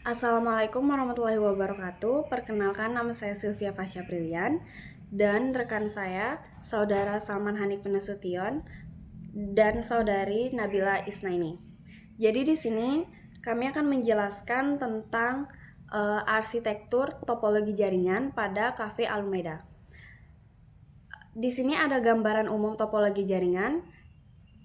Assalamualaikum warahmatullahi wabarakatuh. Perkenalkan, nama saya Sylvia Fasya Brilian dan rekan saya Saudara Salman Hanif Nasution dan Saudari Nabila Isnaini. Jadi di sini kami akan menjelaskan tentang arsitektur topologi jaringan pada Cafe Almeida. Di sini ada gambaran umum topologi jaringan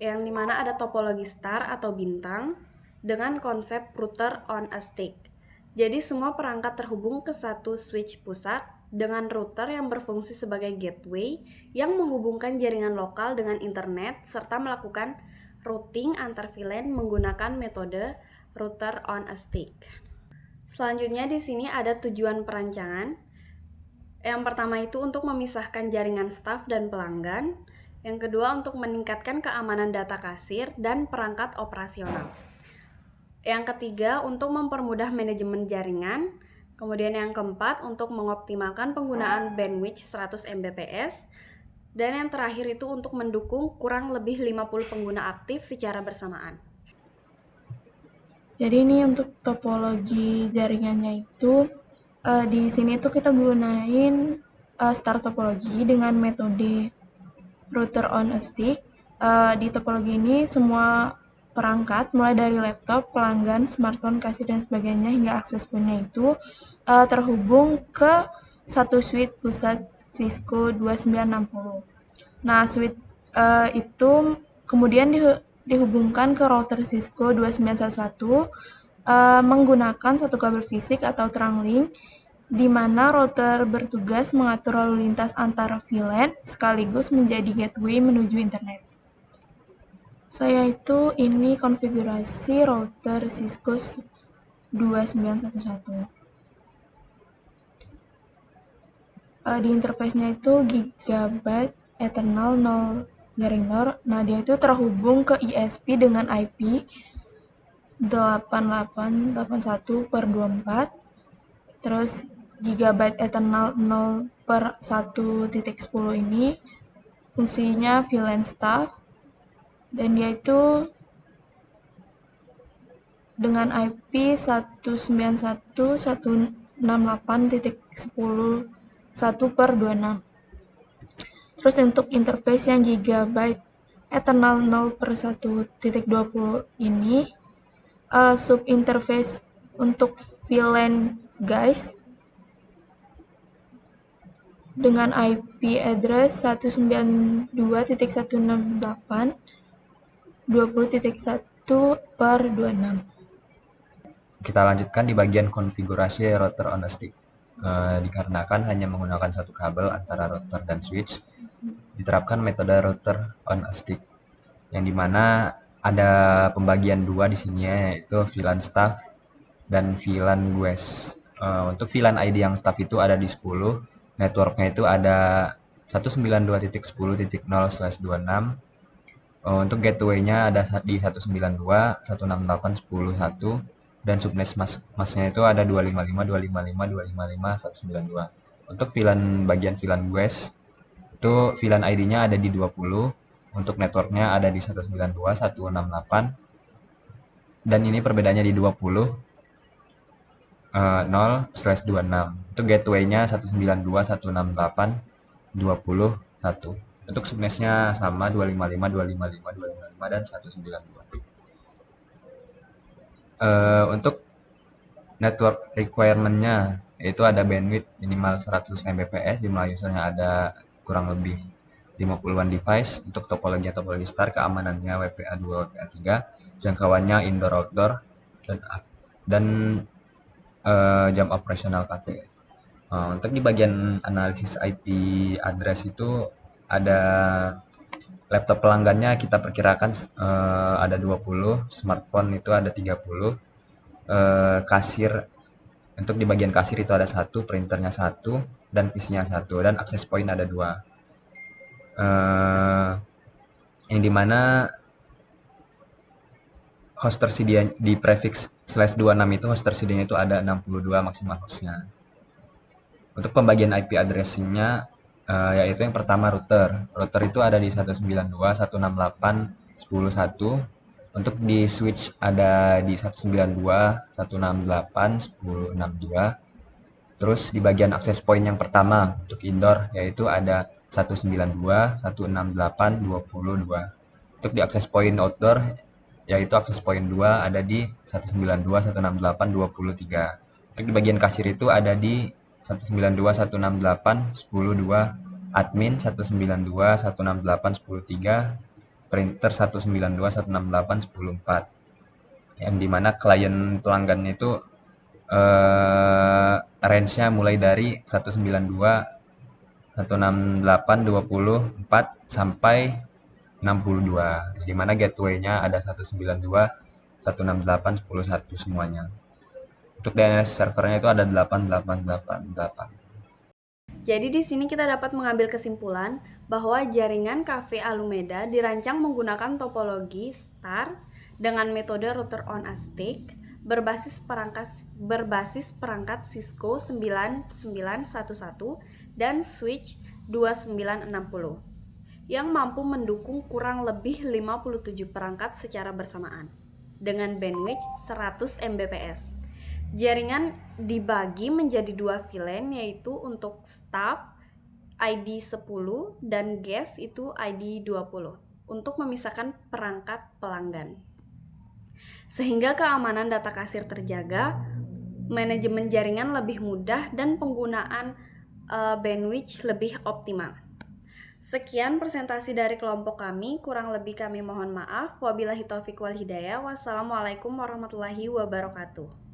yang dimana ada topologi star atau bintang dengan konsep router on a stick. Jadi semua perangkat terhubung ke satu switch pusat dengan router yang berfungsi sebagai gateway yang menghubungkan jaringan lokal dengan internet serta melakukan routing antar VLAN menggunakan metode router on a stick. Selanjutnya di sini ada tujuan perancangan. Yang pertama itu untuk memisahkan jaringan staf dan pelanggan. Yang kedua untuk meningkatkan keamanan data kasir dan perangkat operasional. Yang ketiga untuk mempermudah manajemen jaringan. Kemudian yang keempat untuk mengoptimalkan penggunaan bandwidth 100 Mbps. Dan yang terakhir itu untuk mendukung kurang lebih 50 pengguna aktif secara bersamaan. Jadi ini untuk topologi jaringannya itu di sini tuh kita gunain star topologi dengan metode router on a stick. Di topologi ini semua perangkat mulai dari laptop, pelanggan, smartphone, kasir dan sebagainya hingga akses punya itu terhubung ke satu switch pusat Cisco 2960. Nah, switch itu kemudian dihubungkan ke router Cisco 2911 menggunakan satu kabel fisik atau trunk link di mana router bertugas mengatur lalu lintas antara VLAN sekaligus menjadi gateway menuju internet. Saya itu ini konfigurasi router Cisco 2911. Di interface-nya itu Gigabyte Ethernet 0 Nah, dia itu terhubung ke ISP dengan IP 8881/24. Terus Gigabyte Ethernet 0/1.10 ini fungsinya VLAN staff dan dia itu dengan IP 191.168.10 Terus untuk interface yang Gigabyte Ethernet 0/1.20 ini sub interface untuk VLAN guys dengan IP address 192.168.20.1/26. Kita lanjutkan di bagian konfigurasi router on a stick. Dikarenakan hanya menggunakan satu kabel antara router dan switch, diterapkan metode router on a stick, yang dimana ada pembagian dua di sini yaitu VLAN staff dan VLAN guest. Untuk VLAN ID yang staff itu ada di 10, networknya itu ada 192.10.0/26. Untuk gateway-nya ada di 192.168.10.1 dan subnet masnya itu ada 255.255.255.192. Untuk bagian VLAN guest itu VLAN ID-nya ada di 20, untuk networknya ada di 192.168 dan ini perbedaannya di 20 0/26. Untuk gateway-nya 192.168.20.1. Untuk subnetnya sama 255.255.255 dan 192. Untuk network requirement-nya yaitu ada bandwidth minimal 100 Mbps, jumlah usernya ada kurang lebih 50-an device. Untuk topologi star, keamanannya WPA2, WPA3, jangkauannya indoor outdoor dan jam operasional KT. Untuk di bagian analisis IP address itu ada laptop pelanggannya kita perkirakan ada 20, smartphone itu ada 30, kasir untuk di bagian kasir itu ada 1, printernya 1, dan PC-nya 1, dan access point ada 2. Yang dimana host tersedia di prefix /26 itu host tersedianya itu ada 62 maksimal hostnya. Untuk pembagian IP addressing-nya yaitu yang pertama router. Router itu ada di 192.168.10.1. Untuk di switch ada di 192, 168, 1062. Terus di bagian akses point yang pertama untuk indoor yaitu ada 192, 168, 22. Untuk di akses point outdoor yaitu akses point 2 ada di 192, 168, 23. Untuk di bagian kasir itu ada di 192, 168, 102, admin 192, 168, 103, printer 192, 168, 104. Yang dimana klien pelanggan itu range-nya mulai dari 192, 168, 24 sampai 62. Di mana gateway-nya ada 192, 168, 101 semuanya. Untuk DNS servernya itu ada 8888. Jadi di sini kita dapat mengambil kesimpulan bahwa jaringan Cafe Alumeda dirancang menggunakan topologi star dengan metode router on a stick berbasis perangkat Cisco 9911 dan switch 2960 yang mampu mendukung kurang lebih 57 perangkat secara bersamaan dengan bandwidth 100 Mbps. Jaringan dibagi menjadi 2 VLAN, yaitu untuk staff ID 10 dan guest itu ID 20 untuk memisahkan perangkat pelanggan. Sehingga keamanan data kasir terjaga, manajemen jaringan lebih mudah dan penggunaan bandwidth lebih optimal. Sekian presentasi dari kelompok kami, kurang lebih kami mohon maaf. Wabillahi taufiq wal hidayah. Wassalamualaikum warahmatullahi wabarakatuh.